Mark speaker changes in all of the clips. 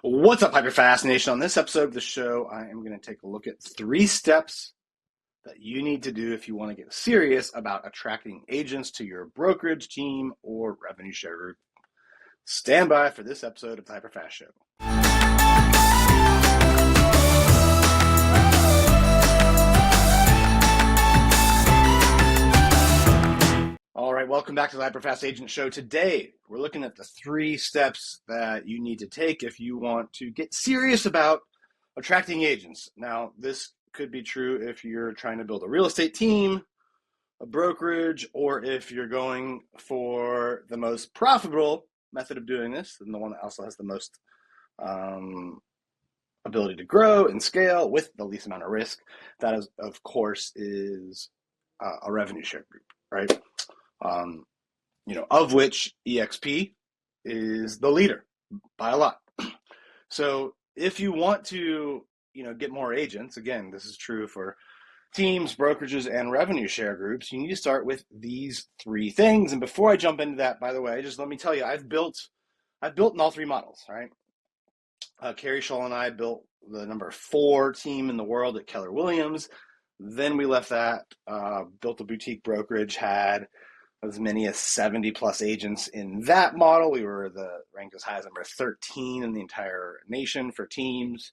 Speaker 1: What's up, HyperFast Nation? On this episode of the show, I am going to take a look at 3 steps that you need to do if you want to get serious about attracting agents to your brokerage team or revenue share group. Stand by for this episode of the HyperFast Show. All right, welcome back to the HyperFast Agent Show. Today, we're looking at the 3 steps that you need to take if you want to get serious about attracting agents. Now, this could be true if you're trying to build a real estate team, a brokerage, or if you're going for the most profitable method of doing this, and the one that also has the most ability to grow and scale with the least amount of risk. That is, of course, is a revenue share group, right? Of which EXP is the leader by a lot. So if you want to, get more agents, again, this is true for teams, brokerages, and revenue share groups, you need to start with these 3 things. And before I jump into that, by the way, just let me tell you, I've built in all 3 models, right? Carrie Shull and I built the number 4 team in the world at Keller Williams. Then we left that, built a boutique brokerage, had as many as 70 plus agents in that model. We were ranked as high as number 13 in the entire nation for teams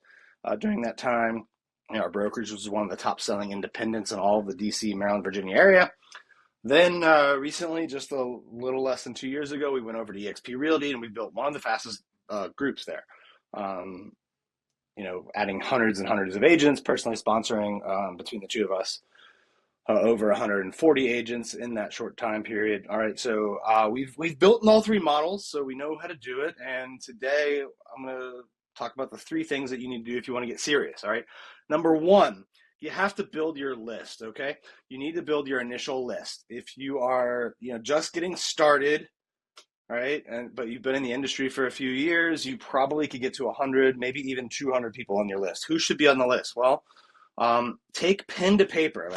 Speaker 1: during that time. Our brokerage was one of the top selling independents in all of the DC, Maryland, Virginia area. Then recently, just a little less than 2 years ago, we went over to EXP Realty and we built one of the fastest groups there. Adding hundreds and hundreds of agents, personally sponsoring between the 2 of us. Over 140 agents in that short time period. All right, so we've built in all 3 models, so we know how to do it. And today I'm going to talk about the 3 things that you need to do if you want to get serious. All right, number 1, you have to build your list. Okay, you need to build your initial list. If you are just getting started, all right, but you've been in the industry for a few years, you probably could get to 100, maybe even 200 people on your list. Who should be on the list? Well, take pen to paper,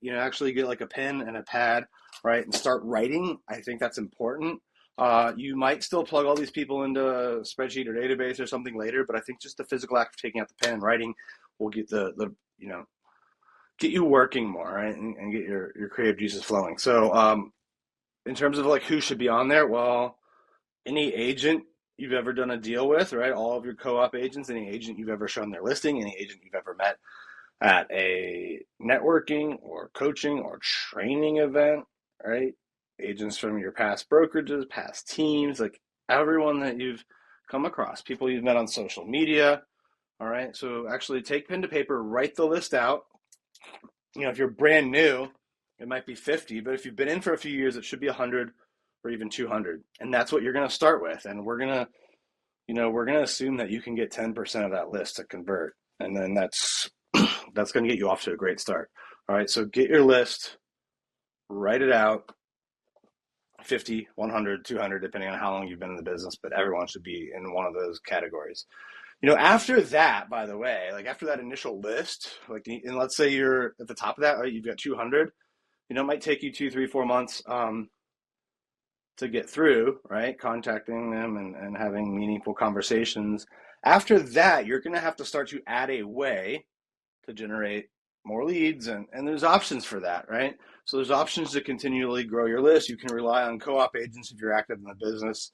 Speaker 1: actually get like a pen and a pad, right, and start writing. I think that's important. You might still plug all these people into a spreadsheet or database or something later, but I think just the physical act of taking out the pen and writing will get get you working more, right, and get your creative juices flowing. So in terms of who should be on there, well, any agent you've ever done a deal with, right, all of your co-op agents, any agent you've ever shown their listing, any agent you've ever met at a networking or coaching or training event, right? Agents from your past brokerages, past teams, everyone that you've come across, people you've met on social media, all right? So actually take pen to paper, write the list out. If you're brand new, it might be 50, but if you've been in for a few years, it should be 100 or even 200. And that's what you're going to start with. And we're going to assume that you can get 10% of that list to convert. And then that's going to get you off to a great start. All right, so get your list, write it out, 50, 100, 200, depending on how long you've been in the business, but everyone should be in one of those categories. After that, by the way, after that initial list, and let's say you're at the top of that, right, you've got 200, it might take you 2, 3, 4 months to get through, right, contacting them and having meaningful conversations. After that, you're going to have to start to add a way to generate more leads, and there's options for that, right? So there's options to continually grow your list. You can rely on co-op agents if you're active in the business,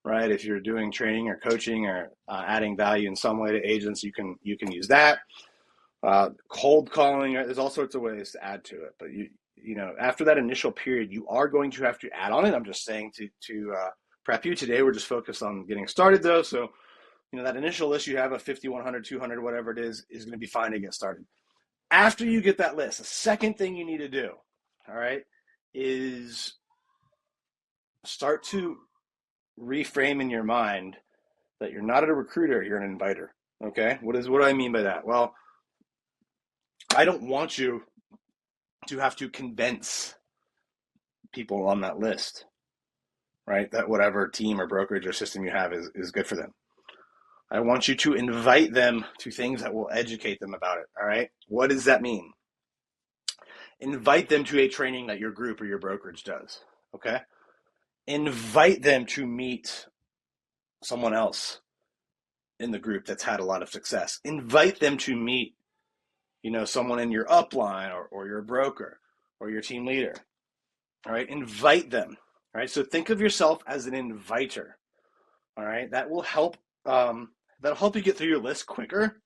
Speaker 1: right? If you're doing training or coaching or adding value in some way to agents, you can use that. Cold calling, there's all sorts of ways to add to it, but after that initial period, you are going to have to add on it. I'm just saying to prep you today. We're just focused on getting started though, so that initial list you have of 50, 100, 200, whatever it is going to be fine to get started. After you get that list, the second thing you need to do, all right, is start to reframe in your mind that you're not a recruiter, you're an inviter, okay? What do I mean by that? Well, I don't want you to have to convince people on that list, right, that whatever team or brokerage or system you have is good for them. I want you to invite them to things that will educate them about it, all right? What does that mean? Invite them to a training that your group or your brokerage does, okay? Invite them to meet someone else in the group that's had a lot of success. Invite them to meet, someone in your upline or your broker or your team leader. All right, invite them. All right, so think of yourself as an inviter. All right, that will help. That'll help you get through your list quicker.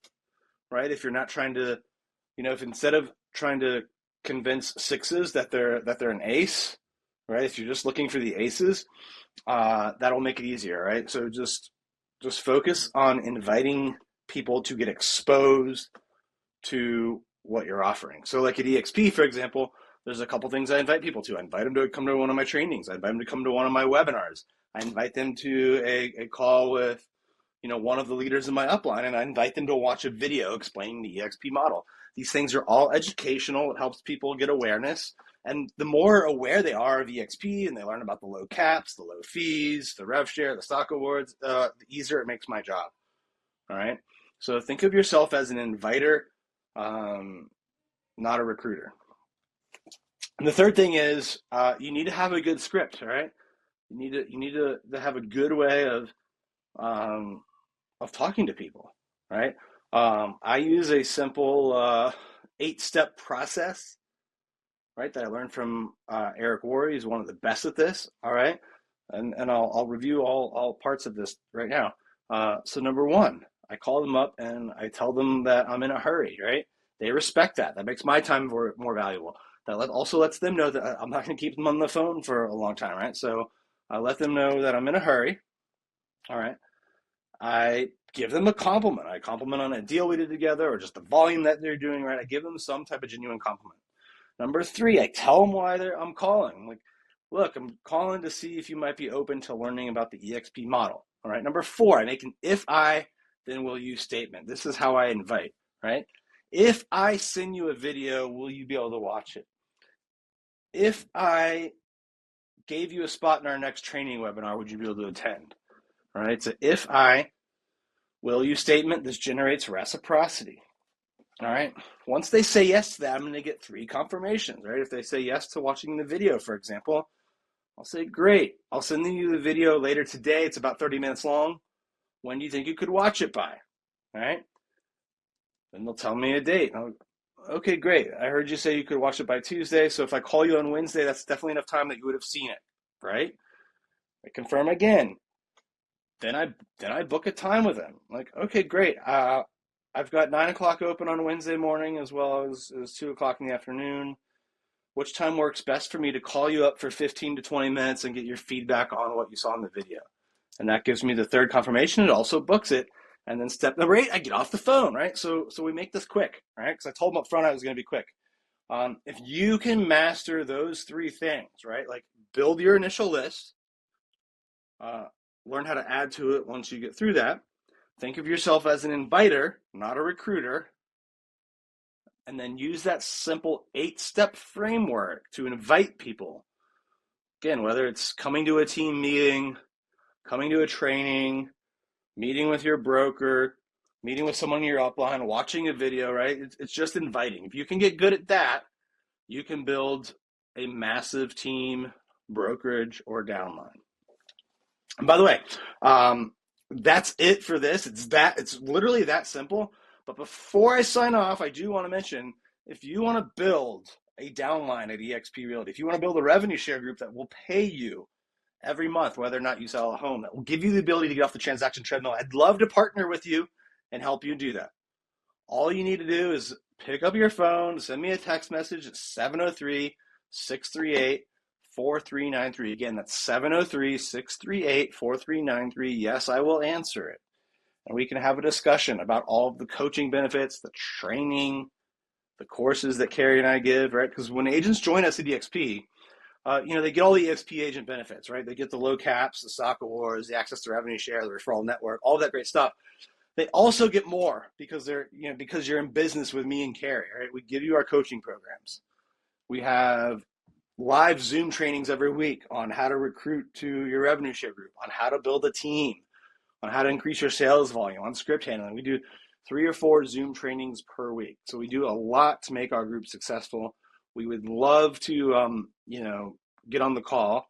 Speaker 1: Right, if you're not trying to, if instead of trying to convince sixes that they're an ace, right? If you're just looking for the aces, that'll make it easier, right? So just focus on inviting people to get exposed to what you're offering. So like at EXP, for example, there's a couple things I invite people to. I invite them to come to one of my trainings. I invite them to come to one of my webinars. I invite them to a call with, one of the leaders in my upline, and I invite them to watch a video explaining the EXP model. These things are all educational. It helps people get awareness. And the more aware they are of EXP and they learn about the low caps, the low fees, the rev share, the stock awards, the easier it makes my job. All right. So think of yourself as an inviter, not a recruiter. And the third thing is you need to have a good script. All right. You need to have a good way of talking to people. Right. I use a simple 8-step process, right, that I learned from Eric Worre. He's one of the best at this. All right. And I'll review all parts of this right now. So number one, I call them up and I tell them that I'm in a hurry, right? They respect that. That makes my time more valuable. That also lets them know that I'm not going to keep them on the phone for a long time, right? So I let them know that I'm in a hurry. All right. I give them a compliment. I compliment on a deal we did together or just the volume that they're doing, right? I give them some type of genuine compliment. Number three, I tell them why I'm calling. Like, look, I'm calling to see if you might be open to learning about the EXP model. All right. Number four, I make an if I, then will you statement. This is how I invite, right? If I send you a video, will you be able to watch it? If I gave you a spot in our next training webinar, would you be able to attend? All right. So if I, will you statement, this generates reciprocity. All right. Once they say yes to that, I'm going to get 3 confirmations, right? If they say yes to watching the video, for example, I'll say, great. I'll send you the video later today. It's about 30 minutes long. When do you think you could watch it by? All right. Then they'll tell me a date. Okay, great. I heard you say you could watch it by Tuesday. So if I call you on Wednesday, that's definitely enough time that you would have seen it, right? I confirm again. Then I book a time with them. Like, okay, great. I've got 9 o'clock open on Wednesday morning as well as 2 o'clock in the afternoon. Which time works best for me to call you up for 15 to 20 minutes and get your feedback on what you saw in the video? And that gives me the 3rd confirmation. It also books it. And then step number 8, I get off the phone, right? So we make this quick, right? Because I told them up front I was going to be quick. If you can master those 3 things, right? Like build your initial list, learn how to add to it once you get through that. Think of yourself as an inviter, not a recruiter. And then use that simple 8-step framework to invite people. Again, whether it's coming to a team meeting, coming to a training, meeting with your broker, meeting with someone in your upline, watching a video, right? It's just inviting. If you can get good at that, you can build a massive team, brokerage, or downline. And by the way, that's it for this. It's literally that simple. But before I sign off, I do want to mention, if you want to build a downline at eXp Realty, if you want to build a revenue share group that will pay you every month, whether or not you sell a home, that will give you the ability to get off the transaction treadmill, I'd love to partner with you and help you do that. All you need to do is pick up your phone, send me a text message at 703-638-4393. Again, that's 703-638-4393. Yes, I will answer it. And we can have a discussion about all of the coaching benefits, the training, the courses that Carrie and I give, right? Because when agents join us at EXP, they get all the EXP agent benefits, right? They get the low caps, the stock awards, the access to revenue share, the referral network, all that great stuff. They also get more because because you're in business with me and Carrie, right? We give you our coaching programs. We have live Zoom trainings every week on how to recruit to your revenue share group, on how to build a team, on how to increase your sales volume, on script handling. We do 3 or 4 Zoom trainings per week. So we do a lot to make our group successful. We would love to, get on the call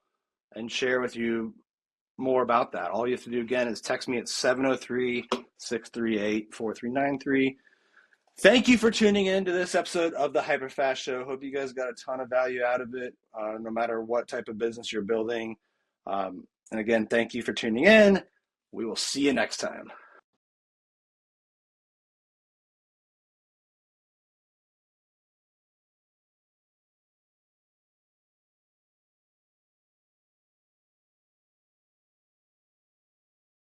Speaker 1: and share with you more about that. All you have to do, again, is text me at 703-638-4393. Thank you for tuning in to this episode of the HyperFast Show. Hope you guys got a ton of value out of it, no matter what type of business you're building. And again, thank you for tuning in. We will see you next time.